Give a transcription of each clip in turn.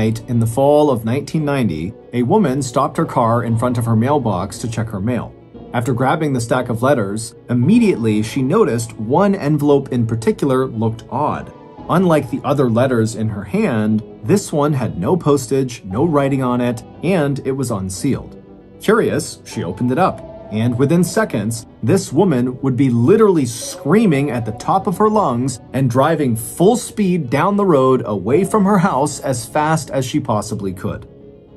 In the fall of 1990, a woman stopped her car in front of her mailbox to check her mail. After grabbing the stack of letters, immediately she noticed one envelope in particular looked odd. Unlike the other letters in her hand, this one had no postage, no writing on it, and it was unsealed. Curious, she opened it up, and within seconds, this woman would be literally screaming at the top of her lungs and driving full speed down the road away from her house as fast as she possibly could.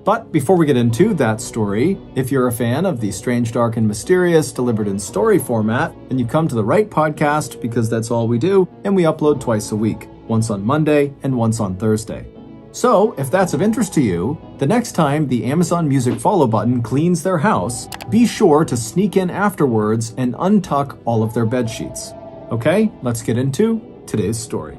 But before we get into that story, if you're a fan of the strange, dark, and mysterious delivered in story format, then you've come to the right podcast because that's all we do, and we upload twice a week, once on Monday and once on Thursday. So, if that's of interest to you, the next time the Amazon Music follow button cleans their house, be sure to sneak in afterwards and untuck all of their bed sheets. Okay, let's get into today's story.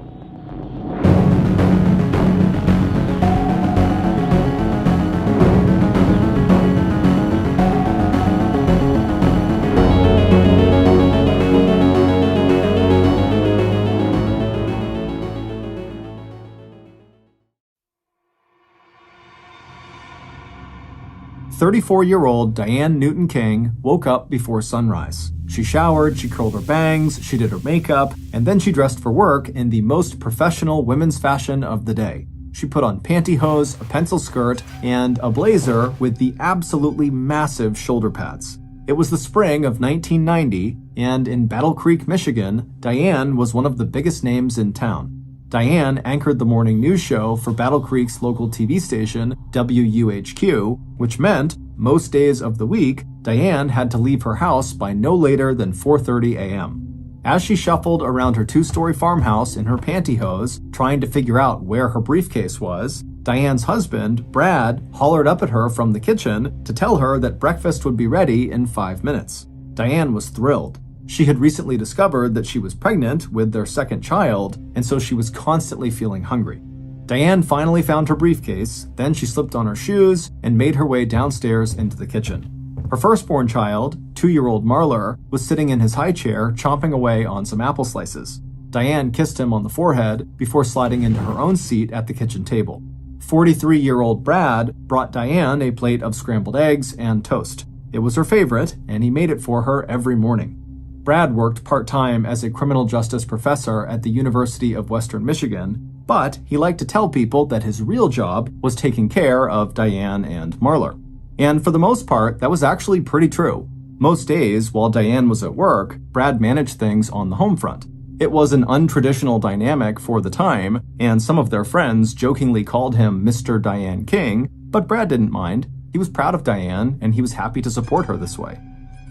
"34-year-old Diane Newton King woke up before sunrise. She showered, she curled her bangs, she did her makeup, and then she dressed for work in the most professional women's fashion of the day. She put on pantyhose, a pencil skirt, and a blazer with the absolutely massive shoulder pads. It was the spring of 1990, and in Battle Creek, Michigan, Diane was one of the biggest names in town. Diane anchored the morning news show for Battle Creek's local TV station, WUHQ, which meant most days of the week, Diane had to leave her house by no later than 4:30 a.m. As she shuffled around her two-story farmhouse in her pantyhose, trying to figure out where her briefcase was, Diane's husband, Brad, hollered up at her from the kitchen to tell her that breakfast would be ready in 5 minutes. Diane was thrilled. She had recently discovered that she was pregnant with their second child, and so she was constantly feeling hungry. Diane finally found her briefcase, then she slipped on her shoes and made her way downstairs into the kitchen. Her firstborn child, 2-year-old Marler, was sitting in his high chair chomping away on some apple slices. Diane kissed him on the forehead before sliding into her own seat at the kitchen table. 43-year-old Brad brought Diane a plate of scrambled eggs and toast. It was her favorite, and he made it for her every morning. Brad worked part-time as a criminal justice professor at the University of Western Michigan, but he liked to tell people that his real job was taking care of Diane and Marler. And for the most part, that was actually pretty true. Most days, while Diane was at work, Brad managed things on the home front. It was an untraditional dynamic for the time, and some of their friends jokingly called him Mr. Diane King, but Brad didn't mind. He was proud of Diane, and he was happy to support her this way.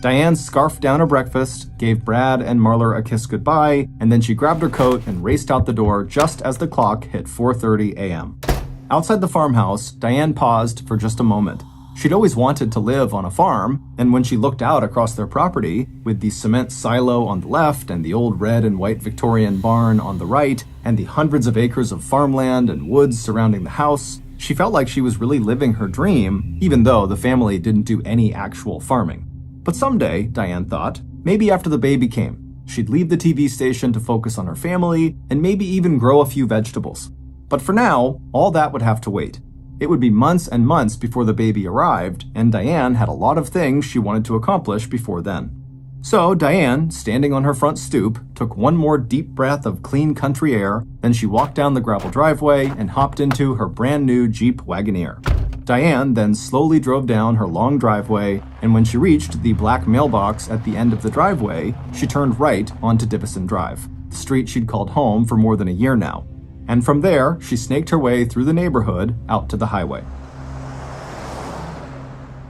Diane scarfed down her breakfast, gave Brad and Marler a kiss goodbye, and then she grabbed her coat and raced out the door just as the clock hit 4:30 a.m. Outside the farmhouse, Diane paused for just a moment. She'd always wanted to live on a farm, and when she looked out across their property, with the cement silo on the left and the old red and white Victorian barn on the right, and the hundreds of acres of farmland and woods surrounding the house, she felt like she was really living her dream, even though the family didn't do any actual farming. But someday, Diane thought, maybe after the baby came, she'd leave the TV station to focus on her family and maybe even grow a few vegetables. But for now, all that would have to wait. It would be months and months before the baby arrived, and Diane had a lot of things she wanted to accomplish before then. So Diane, standing on her front stoop, took one more deep breath of clean country air, then she walked down the gravel driveway and hopped into her brand new Jeep Wagoneer. Diane then slowly drove down her long driveway, and when she reached the black mailbox at the end of the driveway, she turned right onto Divison Drive, the street she'd called home for more than a year now. And from there, she snaked her way through the neighborhood out to the highway.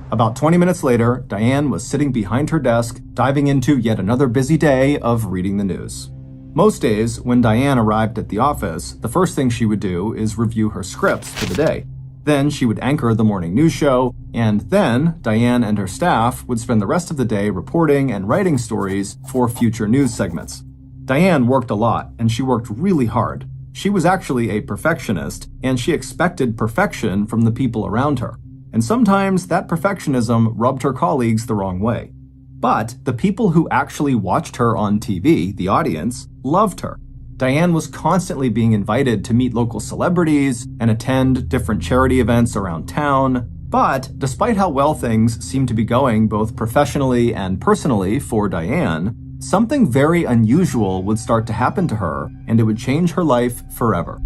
About 20 minutes later, Diane was sitting behind her desk, diving into yet another busy day of reading the news. Most days, when Diane arrived at the office, the first thing she would do is review her scripts for the day. Then she would anchor the morning news show, and then Diane and her staff would spend the rest of the day reporting and writing stories for future news segments. Diane worked a lot, and she worked really hard. She was actually a perfectionist, and she expected perfection from the people around her. And sometimes that perfectionism rubbed her colleagues the wrong way. But the people who actually watched her on TV, the audience, loved her. Diane was constantly being invited to meet local celebrities and attend different charity events around town. But despite how well things seemed to be going both professionally and personally for Diane, something very unusual would start to happen to her, and it would change her life forever.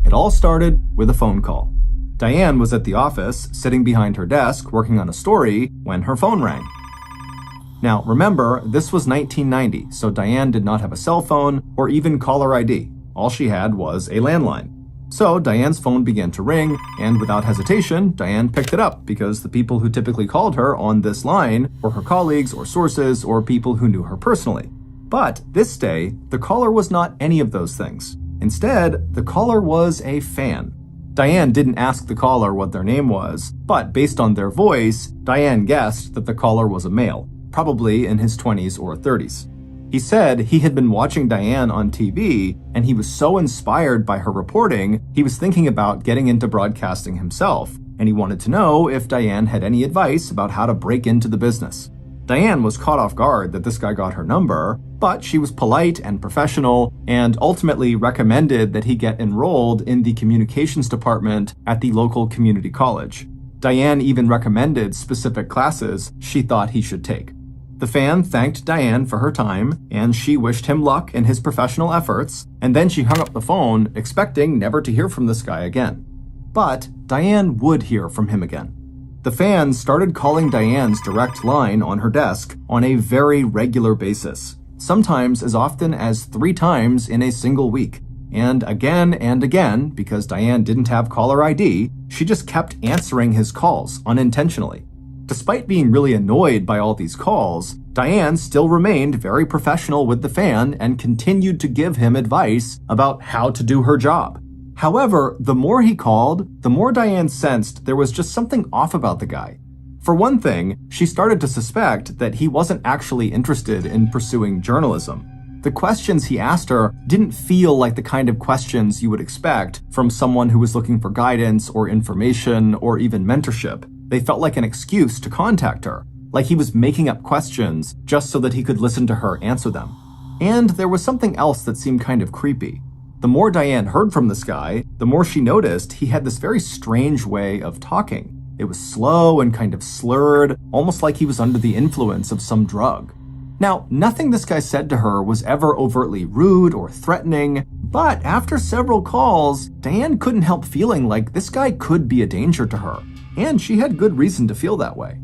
It all started with a phone call. Diane was at the office, sitting behind her desk, working on a story, when her phone rang. Now, remember, this was 1990, so Diane did not have a cell phone or even caller ID. All she had was a landline. So Diane's phone began to ring, and without hesitation, Diane picked it up because the people who typically called her on this line were her colleagues or sources or people who knew her personally. But this day, the caller was not any of those things. Instead, the caller was a fan. Diane didn't ask the caller what their name was, but based on their voice, Diane guessed that the caller was a male, probably in his 20s or 30s. He said he had been watching Diane on TV, and he was so inspired by her reporting, he was thinking about getting into broadcasting himself, and he wanted to know if Diane had any advice about how to break into the business. Diane was caught off guard that this guy got her number, but she was polite and professional and ultimately recommended that he get enrolled in the communications department at the local community college. Diane even recommended specific classes she thought he should take. The fan thanked Diane for her time, and she wished him luck in his professional efforts, and then she hung up the phone, expecting never to hear from this guy again. But Diane would hear from him again. The fan started calling Diane's direct line on her desk on a very regular basis, sometimes as often as 3 times in a single week. And again, because Diane didn't have caller ID, she just kept answering his calls unintentionally. Despite being really annoyed by all these calls, Diane still remained very professional with the fan and continued to give him advice about how to do her job. However, the more he called, the more Diane sensed there was just something off about the guy. For one thing, she started to suspect that he wasn't actually interested in pursuing journalism. The questions he asked her didn't feel like the kind of questions you would expect from someone who was looking for guidance or information or even mentorship. They felt like an excuse to contact her, like he was making up questions just so that he could listen to her answer them. And there was something else that seemed kind of creepy. The more Diane heard from this guy, the more she noticed he had this very strange way of talking. It was slow and kind of slurred, almost like he was under the influence of some drug. Now, nothing this guy said to her was ever overtly rude or threatening, but after several calls, Diane couldn't help feeling like this guy could be a danger to her, and she had good reason to feel that way.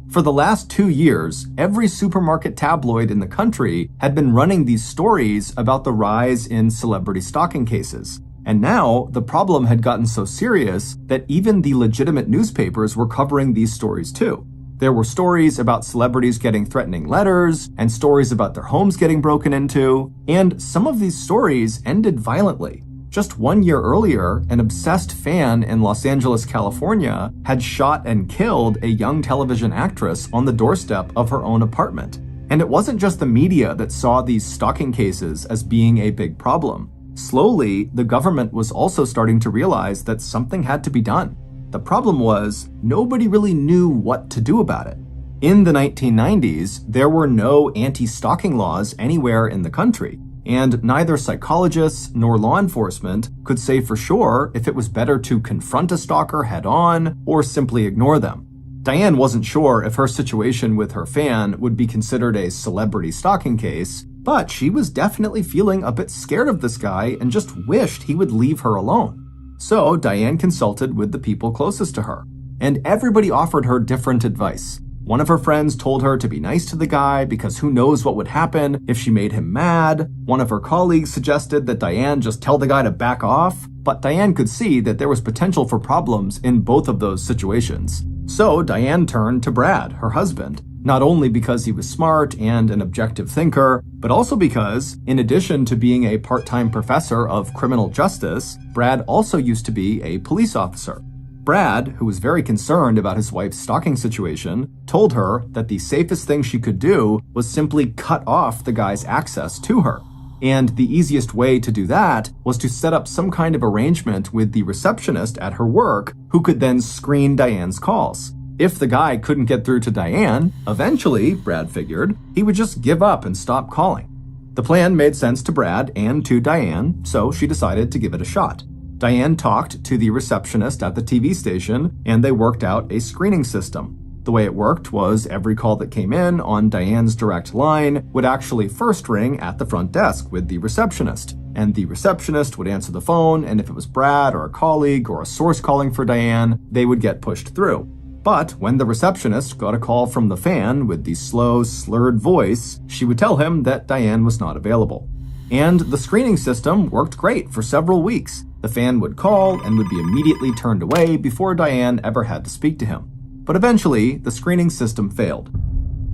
For the last 2 years, every supermarket tabloid in the country had been running these stories about the rise in celebrity stalking cases. And now, the problem had gotten so serious that even the legitimate newspapers were covering these stories too. There were stories about celebrities getting threatening letters, and stories about their homes getting broken into, and some of these stories ended violently. Just 1 year earlier, an obsessed fan in Los Angeles, California, had shot and killed a young television actress on the doorstep of her own apartment. And it wasn't just the media that saw these stalking cases as being a big problem. Slowly, the government was also starting to realize that something had to be done. The problem was, nobody really knew what to do about it. In the 1990s, there were no anti-stalking laws anywhere in the country, and neither psychologists nor law enforcement could say for sure if it was better to confront a stalker head-on or simply ignore them. Diane wasn't sure if her situation with her fan would be considered a celebrity stalking case, but she was definitely feeling a bit scared of this guy and just wished he would leave her alone. So Diane consulted with the people closest to her, and everybody offered her different advice. One of her friends told her to be nice to the guy because who knows what would happen if she made him mad. One of her colleagues suggested that Diane just tell the guy to back off, but Diane could see that there was potential for problems in both of those situations. So Diane turned to Brad, her husband, not only because he was smart and an objective thinker, but also because, in addition to being a part-time professor of criminal justice, Brad also used to be a police officer. Brad, who was very concerned about his wife's stalking situation, told her that the safest thing she could do was simply cut off the guy's access to her. And the easiest way to do that was to set up some kind of arrangement with the receptionist at her work, who could then screen Diane's calls. If the guy couldn't get through to Diane, eventually, Brad figured, he would just give up and stop calling. The plan made sense to Brad and to Diane, so she decided to give it a shot. Diane talked to the receptionist at the TV station, and they worked out a screening system. The way it worked was every call that came in on Diane's direct line would actually first ring at the front desk with the receptionist, and the receptionist would answer the phone, and if it was Brad or a colleague or a source calling for Diane, they would get pushed through. But when the receptionist got a call from the fan with the slow, slurred voice, she would tell him that Diane was not available. And the screening system worked great for several weeks. The fan would call and would be immediately turned away before Diane ever had to speak to him. But eventually, the screening system failed.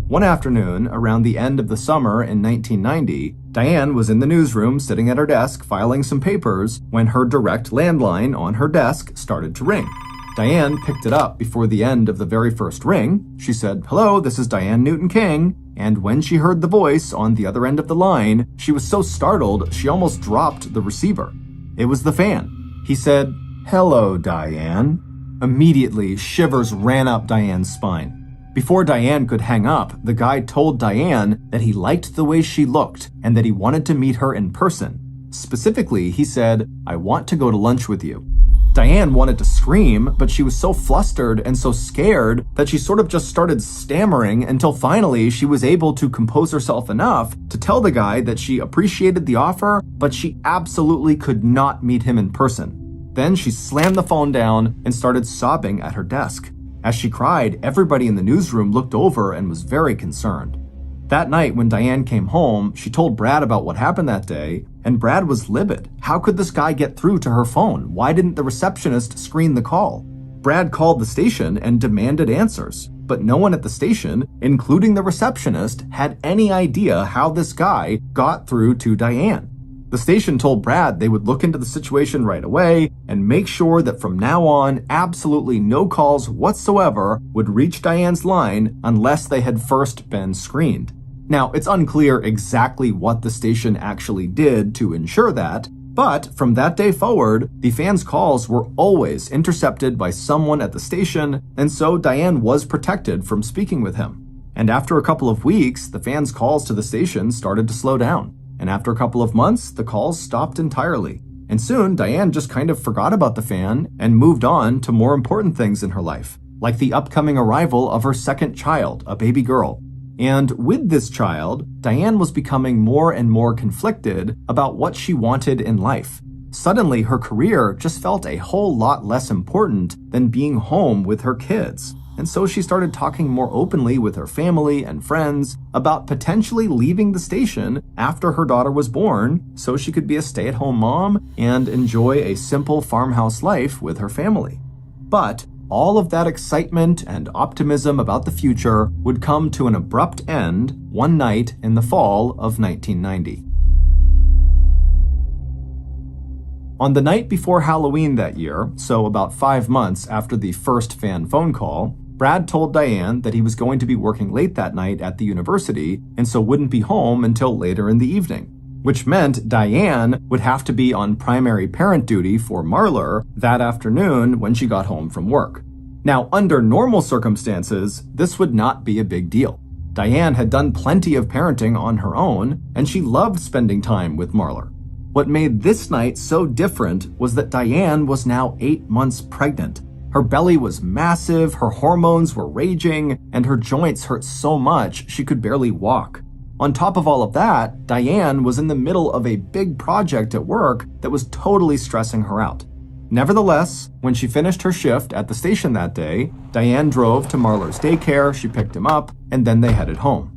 One afternoon, around the end of the summer in 1990, Diane was in the newsroom sitting at her desk filing some papers when her direct landline on her desk started to ring. Diane picked it up before the end of the very first ring. She said, "Hello, this is Diane Newton King." And when she heard the voice on the other end of the line, she was so startled she almost dropped the receiver. It was the fan. He said, "Hello, Diane." Immediately, shivers ran up Diane's spine. Before Diane could hang up, the guy told Diane that he liked the way she looked and that he wanted to meet her in person. Specifically, he said, "I want to go to lunch with you." Diane wanted to scream, but she was so flustered and so scared that she sort of just started stammering until finally she was able to compose herself enough to tell the guy that she appreciated the offer, but she absolutely could not meet him in person. Then she slammed the phone down and started sobbing at her desk. As she cried, everybody in the newsroom looked over and was very concerned. That night, when Diane came home, she told Brad about what happened that day, and Brad was livid. How could this guy get through to her phone? Why didn't the receptionist screen the call? Brad called the station and demanded answers, but no one at the station, including the receptionist, had any idea how this guy got through to Diane. The station told Brad they would look into the situation right away and make sure that from now on, absolutely no calls whatsoever would reach Diane's line unless they had first been screened. Now, it's unclear exactly what the station actually did to ensure that, but from that day forward, the fans' calls were always intercepted by someone at the station, and so Diane was protected from speaking with him. And after a couple of weeks, the fans' calls to the station started to slow down. And after a couple of months, the calls stopped entirely. And soon, Diane just kind of forgot about the fan and moved on to more important things in her life, like the upcoming arrival of her second child, a baby girl. And with this child, Diane was becoming more and more conflicted about what she wanted in life. Suddenly, her career just felt a whole lot less important than being home with her kids. And so she started talking more openly with her family and friends about potentially leaving the station after her daughter was born so she could be a stay-at-home mom and enjoy a simple farmhouse life with her family. But all of that excitement and optimism about the future would come to an abrupt end one night in the fall of 1990. On the night before Halloween that year, so about 5 months after the first fan phone call, Brad told Diane that he was going to be working late that night at the university and so wouldn't be home until later in the evening, which meant Diane would have to be on primary parent duty for Marlar that afternoon when she got home from work. Now, under normal circumstances, this would not be a big deal. Diane had done plenty of parenting on her own, and she loved spending time with Marlar. What made this night so different was that Diane was now 8 months pregnant. Her belly was massive, her hormones were raging, and her joints hurt so much she could barely walk. On top of all of that, Diane was in the middle of a big project at work that was totally stressing her out. Nevertheless, when she finished her shift at the station that day, Diane drove to Marlar's daycare, she picked him up, and then they headed home.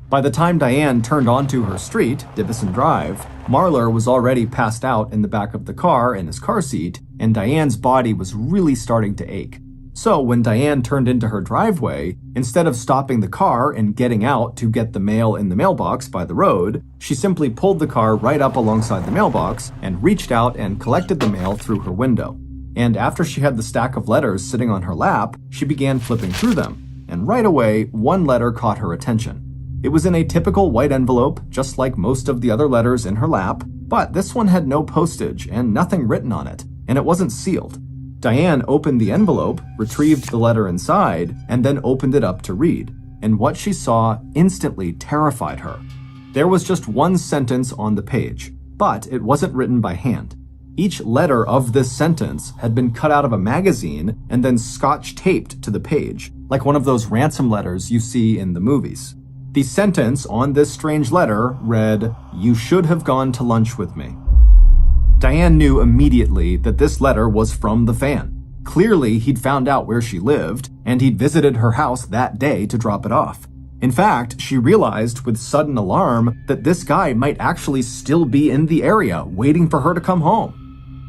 By the time Diane turned onto her street, Divison Drive, Marlar was already passed out in the back of the car in his car seat, and Diane's body was really starting to ache. So when Diane turned into her driveway, instead of stopping the car and getting out to get the mail in the mailbox by the road, she simply pulled the car right up alongside the mailbox and reached out and collected the mail through her window. And after she had the stack of letters sitting on her lap, she began flipping through them. And right away, one letter caught her attention. It was in a typical white envelope, just like most of the other letters in her lap, but this one had no postage and nothing written on it, and it wasn't sealed. Diane opened the envelope, retrieved the letter inside, and then opened it up to read, and what she saw instantly terrified her. There was just one sentence on the page, but it wasn't written by hand. Each letter of this sentence had been cut out of a magazine and then scotch taped to the page, like one of those ransom letters you see in the movies. The sentence on this strange letter read, "You should have gone to lunch with me." Diane knew immediately that this letter was from the fan. Clearly, he'd found out where she lived, and he'd visited her house that day to drop it off. In fact, she realized with sudden alarm that this guy might actually still be in the area, waiting for her to come home.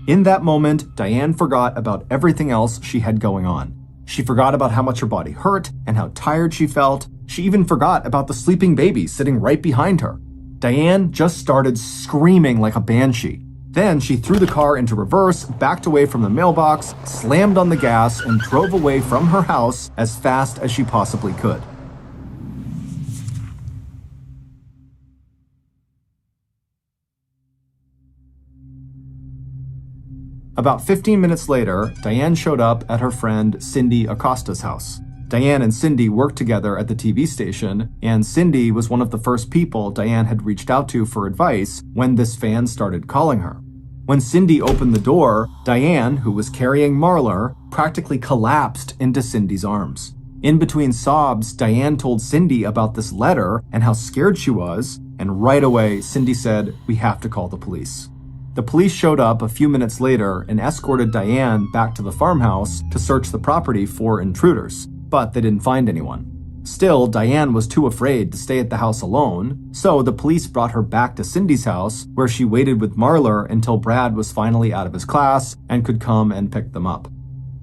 In that moment, Diane forgot about everything else she had going on. She forgot about how much her body hurt and how tired she felt. She even forgot about the sleeping baby sitting right behind her. Diane just started screaming like a banshee. Then she threw the car into reverse, backed away from the mailbox, slammed on the gas, and drove away from her house as fast as she possibly could. About 15 minutes later, Diane showed up at her friend Cindy Acosta's house. Diane and Cindy worked together at the TV station, and Cindy was one of the first people Diane had reached out to for advice when this fan started calling her. When Cindy opened the door, Diane, who was carrying Marlar, practically collapsed into Cindy's arms. In between sobs, Diane told Cindy about this letter and how scared she was, and right away, Cindy said, "We have to call the police." The police showed up a few minutes later and escorted Diane back to the farmhouse to search the property for intruders, but they didn't find anyone. Still, Diane was too afraid to stay at the house alone, so the police brought her back to Cindy's house, where she waited with Marlar until Brad was finally out of his class and could come and pick them up.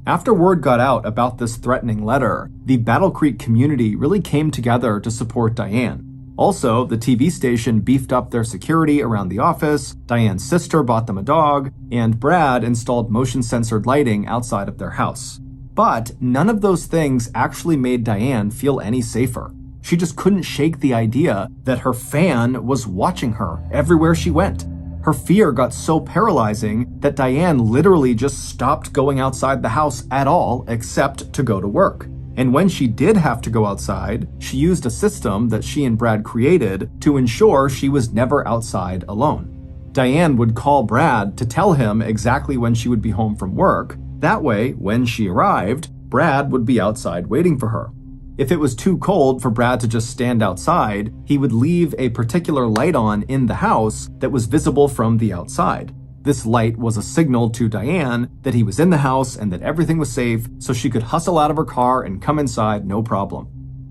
After word got out about this threatening letter, the Battle Creek community really came together to support Diane. Also, the TV station beefed up their security around the office, Diane's sister bought them a dog, and Brad installed motion-censored lighting outside of their house. But none of those things actually made Diane feel any safer. She just couldn't shake the idea that her fan was watching her everywhere she went. Her fear got so paralyzing that Diane literally just stopped going outside the house at all except to go to work. And when she did have to go outside, she used a system that she and Brad created to ensure she was never outside alone. Diane would call Brad to tell him exactly when she would be home from work. That way, when she arrived, Brad would be outside waiting for her. If it was too cold for Brad to just stand outside, he would leave a particular light on in the house that was visible from the outside. This light was a signal to Diane that he was in the house and that everything was safe, so she could hustle out of her car and come inside no problem.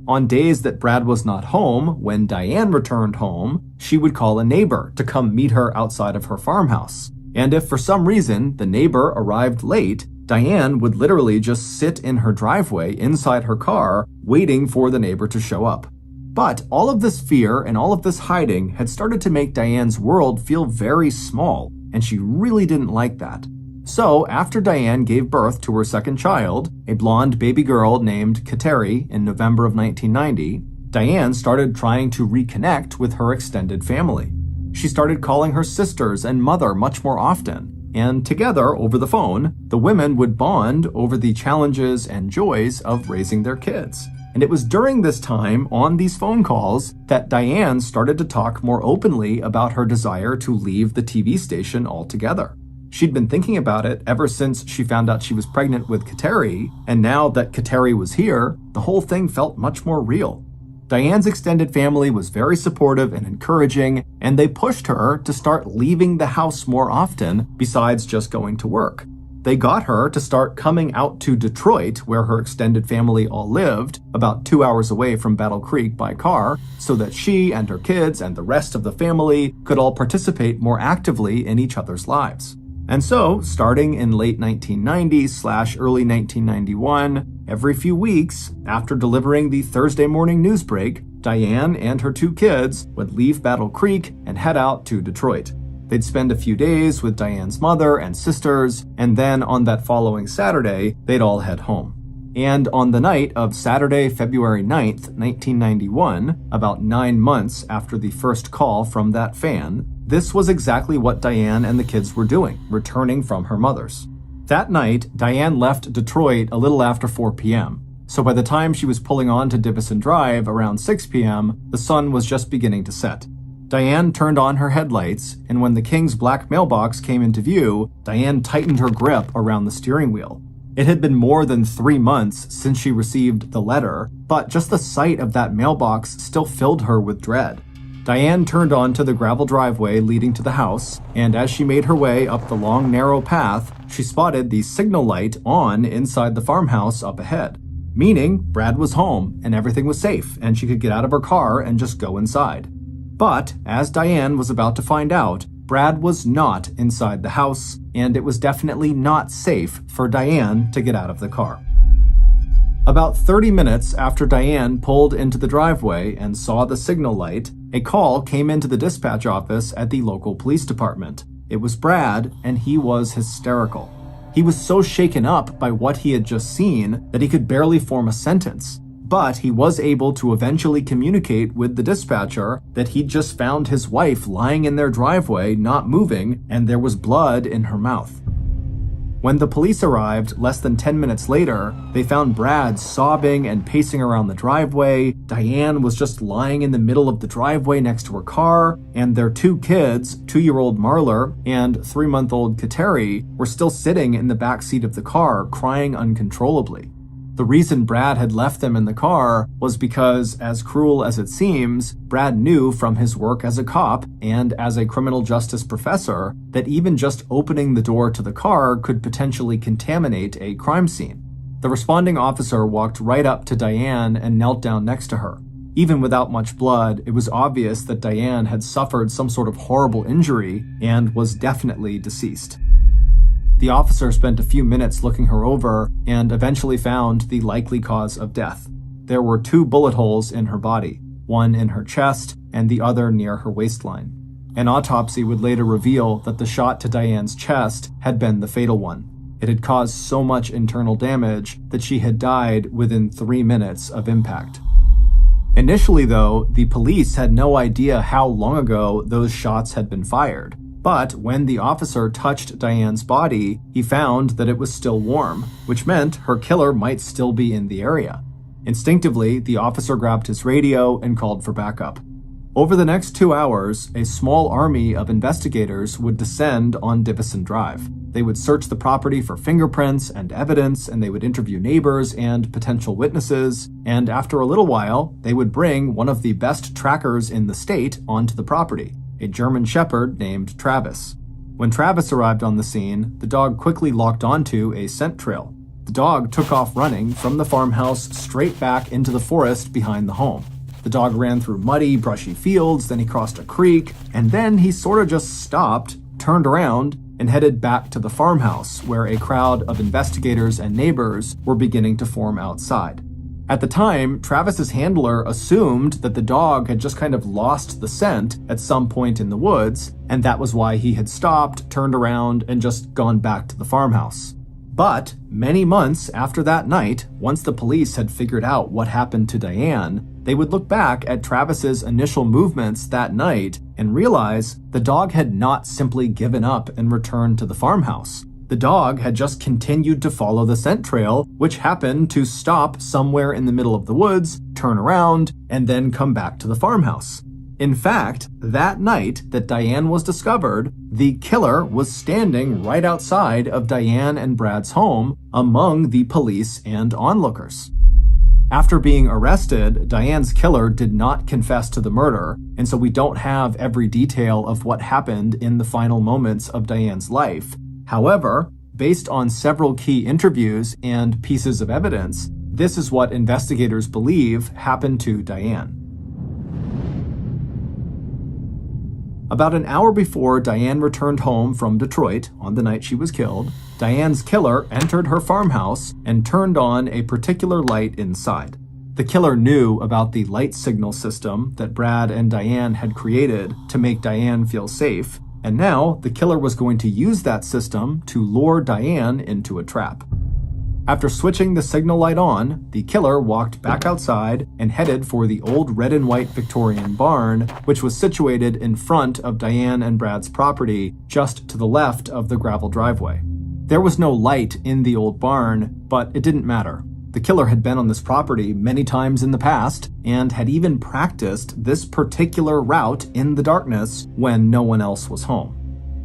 On days that Brad was not home, when Diane returned home, she would call a neighbor to come meet her outside of her farmhouse. And if for some reason the neighbor arrived late, Diane would literally just sit in her driveway inside her car, waiting for the neighbor to show up. But all of this fear and all of this hiding had started to make Diane's world feel very small, and she really didn't like that. So, after Diane gave birth to her second child, a blonde baby girl named Kateri, in November of 1990, Diane started trying to reconnect with her extended family. She started calling her sisters and mother much more often, and together, over the phone, the women would bond over the challenges and joys of raising their kids. And it was during this time, on these phone calls, that Diane started to talk more openly about her desire to leave the TV station altogether. She'd been thinking about it ever since she found out she was pregnant with Kateri, and now that Kateri was here, the whole thing felt much more real. Diane's extended family was very supportive and encouraging, and they pushed her to start leaving the house more often besides just going to work. They got her to start coming out to Detroit, where her extended family all lived, about 2 hours away from Battle Creek by car, so that she and her kids and the rest of the family could all participate more actively in each other's lives. And so, starting in late 1990/early 1991, every few weeks, after delivering the Thursday morning news break, Diane and her 2 kids would leave Battle Creek and head out to Detroit. They'd spend a few days with Diane's mother and sisters, and then on that following Saturday, they'd all head home. And on the night of Saturday, February 9th, 1991, about 9 months after the first call from that fan, this was exactly what Diane and the kids were doing, returning from her mother's. That night, Diane left Detroit a little after 4 p.m., so by the time she was pulling on to Divison Drive around 6 p.m., the sun was just beginning to set. Diane turned on her headlights, and when the King's black mailbox came into view, Diane tightened her grip around the steering wheel. It had been more than 3 months since she received the letter, but just the sight of that mailbox still filled her with dread. Diane turned onto the gravel driveway leading to the house, and as she made her way up the long, narrow path, she spotted the signal light on inside the farmhouse up ahead, meaning Brad was home and everything was safe and she could get out of her car and just go inside. But, as Diane was about to find out, Brad was not inside the house, and it was definitely not safe for Diane to get out of the car. About 30 minutes after Diane pulled into the driveway and saw the signal light, a call came into the dispatch office at the local police department. It was Brad, and he was hysterical. He was so shaken up by what he had just seen that he could barely form a sentence. But he was able to eventually communicate with the dispatcher that he'd just found his wife lying in their driveway, not moving, and there was blood in her mouth. When the police arrived less than 10 minutes later, they found Brad sobbing and pacing around the driveway. Diane was just lying in the middle of the driveway next to her car, and their 2 kids, 2-year-old Marler and 3-month-old Kateri, were still sitting in the back seat of the car, crying uncontrollably. The reason Brad had left them in the car was because, as cruel as it seems, Brad knew from his work as a cop and as a criminal justice professor that even just opening the door to the car could potentially contaminate a crime scene. The responding officer walked right up to Diane and knelt down next to her. Even without much blood, it was obvious that Diane had suffered some sort of horrible injury and was definitely deceased. The officer spent a few minutes looking her over and eventually found the likely cause of death. There were 2 bullet holes in her body, one in her chest and the other near her waistline. An autopsy would later reveal that the shot to Diane's chest had been the fatal one. It had caused so much internal damage that she had died within 3 minutes of impact. Initially, though, the police had no idea how long ago those shots had been fired. But when the officer touched Diane's body, he found that it was still warm, which meant her killer might still be in the area. Instinctively, the officer grabbed his radio and called for backup. Over the next 2 hours, a small army of investigators would descend on Divison Drive. They would search the property for fingerprints and evidence, and they would interview neighbors and potential witnesses, and after a little while, they would bring one of the best trackers in the state onto the property, a German Shepherd named Travis. When Travis arrived on the scene, the dog quickly locked onto a scent trail. The dog took off running from the farmhouse straight back into the forest behind the home. The dog ran through muddy, brushy fields, then he crossed a creek, and then he sort of just stopped, turned around, and headed back to the farmhouse, where a crowd of investigators and neighbors were beginning to form outside. At the time, Travis's handler assumed that the dog had just kind of lost the scent at some point in the woods, and that was why he had stopped, turned around, and just gone back to the farmhouse. But many months after that night, once the police had figured out what happened to Diane, they would look back at Travis's initial movements that night and realize the dog had not simply given up and returned to the farmhouse. The dog had just continued to follow the scent trail, which happened to stop somewhere in the middle of the woods, turn around, and then come back to the farmhouse. In fact, that night that Diane was discovered, the killer was standing right outside of Diane and Brad's home among the police and onlookers. After being arrested, Diane's killer did not confess to the murder, and so we don't have every detail of what happened in the final moments of Diane's life. However, based on several key interviews and pieces of evidence, this is what investigators believe happened to Diane. About an hour before Diane returned home from Detroit on the night she was killed, Diane's killer entered her farmhouse and turned on a particular light inside. The killer knew about the light signal system that Brad and Diane had created to make Diane feel safe, and now the killer was going to use that system to lure Diane into a trap. After switching the signal light on, the killer walked back outside and headed for the old red and white Victorian barn, which was situated in front of Diane and Brad's property, just to the left of the gravel driveway. There was no light in the old barn, but it didn't matter. The killer had been on this property many times in the past and had even practiced this particular route in the darkness when no one else was home.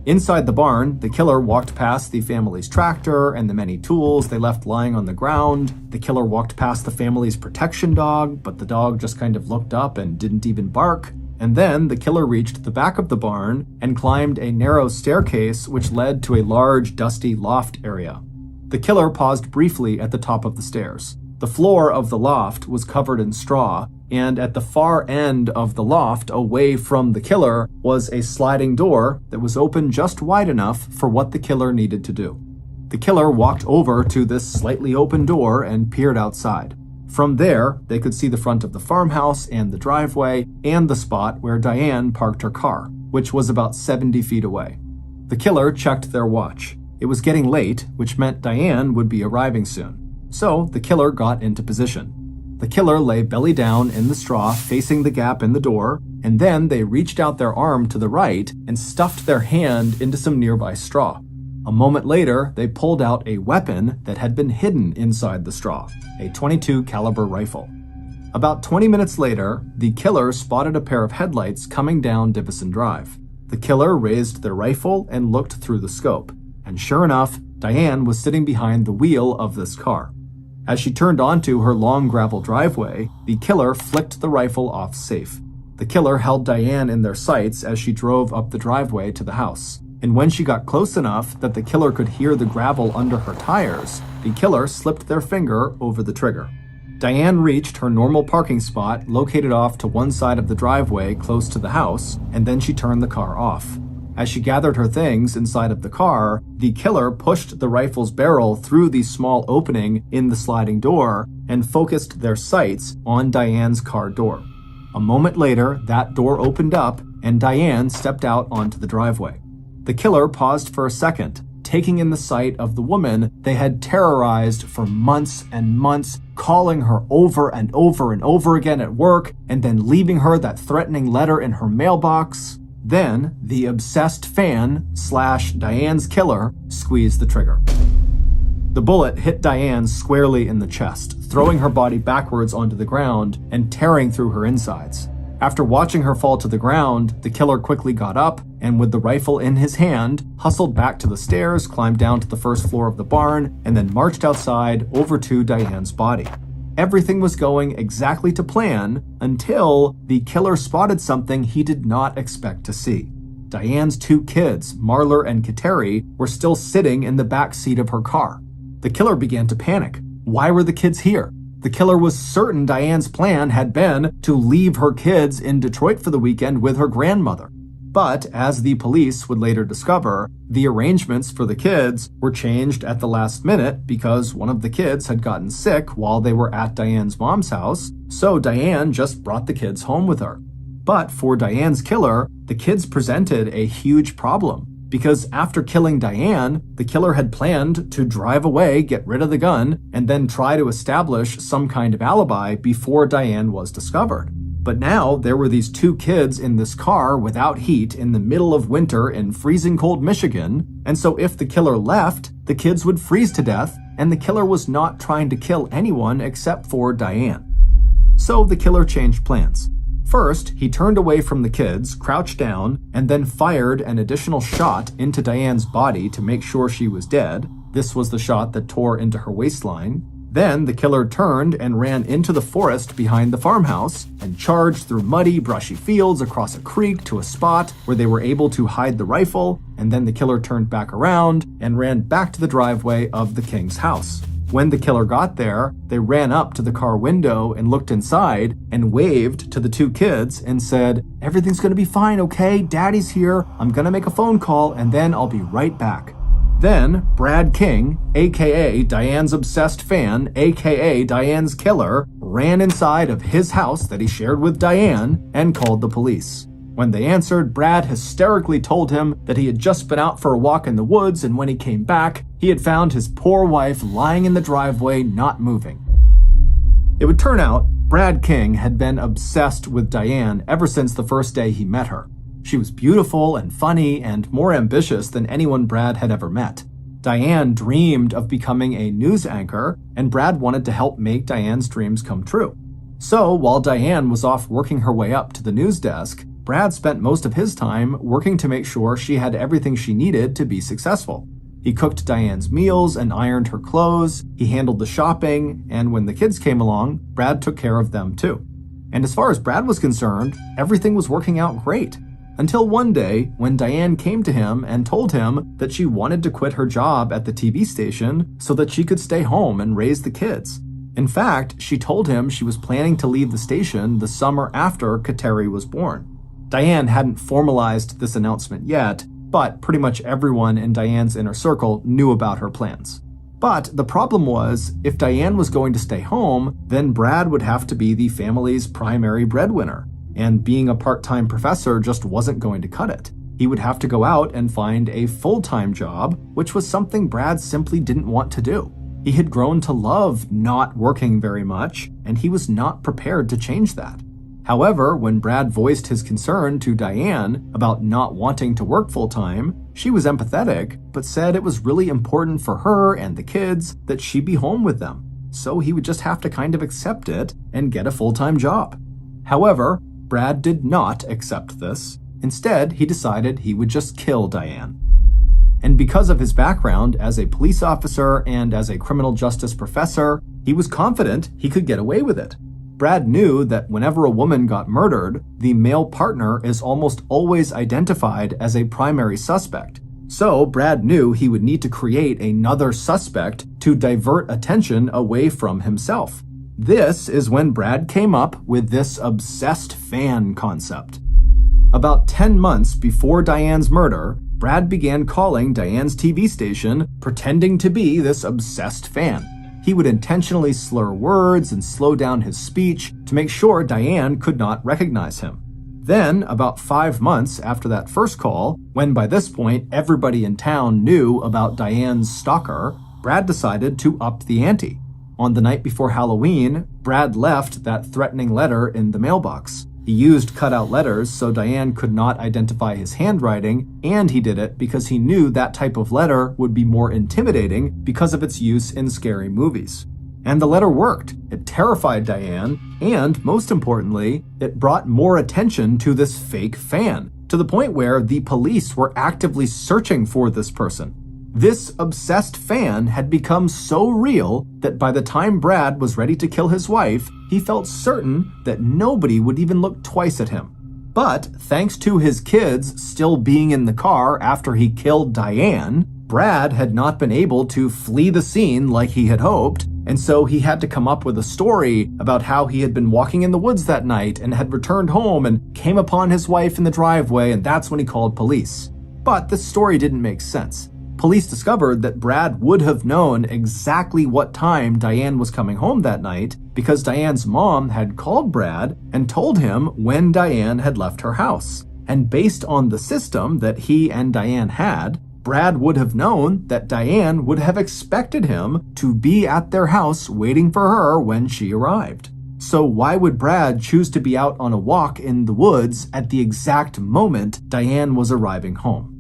Inside the barn, the killer walked past the family's tractor and the many tools they left lying on the ground. The killer walked past the family's protection dog, but the dog just kind of looked up and didn't even bark. And then the killer reached the back of the barn and climbed a narrow staircase which led to a large, dusty loft area. The killer paused briefly at the top of the stairs. The floor of the loft was covered in straw, and at the far end of the loft, away from the killer, was a sliding door that was open just wide enough for what the killer needed to do. The killer walked over to this slightly open door and peered outside. From there, they could see the front of the farmhouse and the driveway and the spot where Diane parked her car, which was about 70 feet away. The killer checked their watch. It was getting late, which meant Diane would be arriving soon. So the killer got into position. The killer lay belly down in the straw facing the gap in the door, and then they reached out their arm to the right and stuffed their hand into some nearby straw. A moment later, they pulled out a weapon that had been hidden inside the straw, a .22 caliber rifle. About 20 minutes later, the killer spotted a pair of headlights coming down Divison Drive. The killer raised their rifle and looked through the scope, and sure enough, Diane was sitting behind the wheel of this car. As she turned onto her long gravel driveway, the killer flicked the rifle off safe. The killer held Diane in their sights as she drove up the driveway to the house. And when she got close enough that the killer could hear the gravel under her tires, the killer slipped their finger over the trigger. Diane reached her normal parking spot located off to one side of the driveway close to the house, and then she turned the car off. As she gathered her things inside of the car, the killer pushed the rifle's barrel through the small opening in the sliding door and focused their sights on Diane's car door. A moment later, that door opened up and Diane stepped out onto the driveway. The killer paused for a second, taking in the sight of the woman they had terrorized for months and months, calling her over and over and over again at work, and then leaving her that threatening letter in her mailbox. Then, the obsessed fan / Diane's killer squeezed the trigger. The bullet hit Diane squarely in the chest, throwing her body backwards onto the ground and tearing through her insides. After watching her fall to the ground, the killer quickly got up and, with the rifle in his hand, hustled back to the stairs, climbed down to the first floor of the barn, and then marched outside over to Diane's body. Everything was going exactly to plan until the killer spotted something he did not expect to see. Diane's two kids, Marler and Kateri, were still sitting in the back seat of her car. The killer began to panic. Why were the kids here? The killer was certain Diane's plan had been to leave her kids in Detroit for the weekend with her grandmother. But, as the police would later discover, the arrangements for the kids were changed at the last minute because one of the kids had gotten sick while they were at Diane's mom's house, so Diane just brought the kids home with her. But for Diane's killer, the kids presented a huge problem, because after killing Diane, the killer had planned to drive away, get rid of the gun, and then try to establish some kind of alibi before Diane was discovered. But now there were these two kids in this car without heat in the middle of winter in freezing cold Michigan, and so if the killer left, the kids would freeze to death, and the killer was not trying to kill anyone except for Diane. So the killer changed plans. First, he turned away from the kids, crouched down, and then fired an additional shot into Diane's body to make sure she was dead. This was the shot that tore into her waistline. Then the killer turned and ran into the forest behind the farmhouse and charged through muddy, brushy fields across a creek to a spot where they were able to hide the rifle, and then the killer turned back around and ran back to the driveway of the King's house. When the killer got there, they ran up to the car window and looked inside and waved to the two kids and said, "Everything's gonna be fine, okay? Daddy's here. I'm gonna make a phone call and then I'll be right back." Then, Brad King, aka Diane's obsessed fan, aka Diane's killer, ran inside of his house that he shared with Diane and called the police. When they answered, Brad hysterically told him that he had just been out for a walk in the woods, and when he came back, he had found his poor wife lying in the driveway, not moving. It would turn out Brad King had been obsessed with Diane ever since the first day he met her. She was beautiful and funny and more ambitious than anyone Brad had ever met. Diane dreamed of becoming a news anchor, and Brad wanted to help make Diane's dreams come true. So, while Diane was off working her way up to the news desk, Brad spent most of his time working to make sure she had everything she needed to be successful. He cooked Diane's meals and ironed her clothes, he handled the shopping, and when the kids came along, Brad took care of them too. And as far as Brad was concerned, everything was working out great. Until one day, when Diane came to him and told him that she wanted to quit her job at the TV station so that she could stay home and raise the kids. In fact, she told him she was planning to leave the station the summer after Kateri was born. Diane hadn't formalized this announcement yet, but pretty much everyone in Diane's inner circle knew about her plans. But the problem was, if Diane was going to stay home, then Brad would have to be the family's primary breadwinner, and being a part-time professor just wasn't going to cut it. He would have to go out and find a full-time job, which was something Brad simply didn't want to do. He had grown to love not working very much, and he was not prepared to change that. However, when Brad voiced his concern to Diane about not wanting to work full-time, she was empathetic, but said it was really important for her and the kids that she be home with them, so he would just have to kind of accept it and get a full-time job. However, Brad did not accept this. Instead, he decided he would just kill Diane. And because of his background as a police officer and as a criminal justice professor, he was confident he could get away with it. Brad knew that whenever a woman got murdered, the male partner is almost always identified as a primary suspect. So Brad knew he would need to create another suspect to divert attention away from himself. This is when Brad came up with this obsessed fan concept. About 10 months before Diane's murder, Brad began calling Diane's TV station, pretending to be this obsessed fan. He would intentionally slur words and slow down his speech to make sure Diane could not recognize him. Then, about 5 months after that first call, when by this point everybody in town knew about Diane's stalker, Brad decided to up the ante. On the night before Halloween, Brad left that threatening letter in the mailbox. He used cutout letters so Diane could not identify his handwriting, and he did it because he knew that type of letter would be more intimidating because of its use in scary movies. And the letter worked. It terrified Diane, and most importantly, it brought more attention to this fake fan, to the point where the police were actively searching for this person. This obsessed fan had become so real that by the time Brad was ready to kill his wife, he felt certain that nobody would even look twice at him. But thanks to his kids still being in the car after he killed Diane, Brad had not been able to flee the scene like he had hoped, and so he had to come up with a story about how he had been walking in the woods that night and had returned home and came upon his wife in the driveway, and that's when he called police. But this story didn't make sense. Police discovered that Brad would have known exactly what time Diane was coming home that night because Diane's mom had called Brad and told him when Diane had left her house. And based on the system that he and Diane had, Brad would have known that Diane would have expected him to be at their house waiting for her when she arrived. So why would Brad choose to be out on a walk in the woods at the exact moment Diane was arriving home?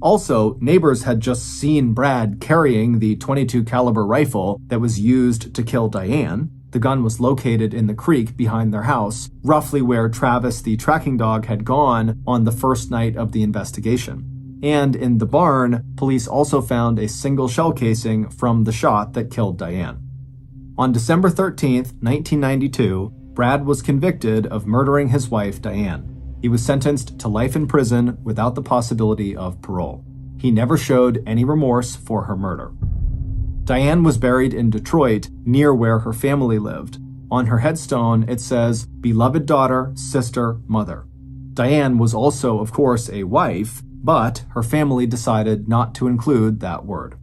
Also, neighbors had just seen Brad carrying the .22 caliber rifle that was used to kill Diane. The gun was located in the creek behind their house, roughly where Travis the tracking dog had gone on the first night of the investigation. And in the barn, police also found a single shell casing from the shot that killed Diane. On December 13th, 1992, Brad was convicted of murdering his wife, Diane. He was sentenced to life in prison without the possibility of parole. He never showed any remorse for her murder. Diane was buried in Detroit, near where her family lived. On her headstone, it says, "Beloved daughter, sister, mother." Diane was also, of course, a wife, but her family decided not to include that word.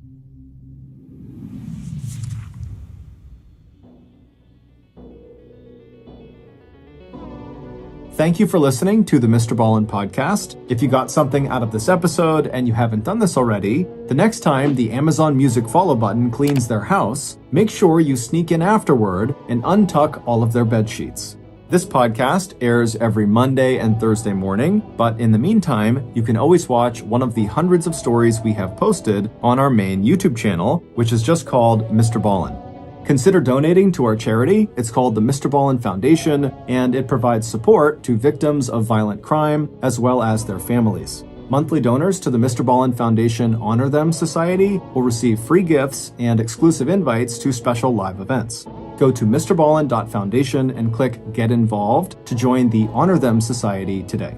Thank you for listening to the MrBallen podcast. If you got something out of this episode and you haven't done this already, the next time the Amazon Music follow button cleans their house, make sure you sneak in afterward and untuck all of their bed sheets. This podcast airs every Monday and Thursday morning, but in the meantime, you can always watch one of the hundreds of stories we have posted on our main YouTube channel, which is just called MrBallen. Consider donating to our charity. It's called the MrBallen Foundation, and it provides support to victims of violent crime as well as their families. Monthly donors to the MrBallen Foundation Honor Them Society will receive free gifts and exclusive invites to special live events. Go to mrballen.foundation and click Get Involved to join the Honor Them Society today.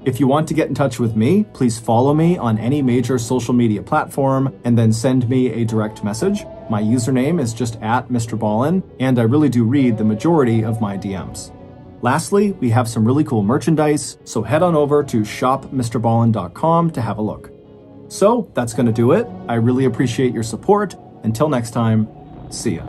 If you want to get in touch with me, please follow me on any major social media platform and then send me a direct message. My username is just @MrBallen, and I really do read the majority of my DMs. Lastly, we have some really cool merchandise, so head on over to shopmrballen.com to have a look. So that's going to do it. I really appreciate your support. Until next time, see ya.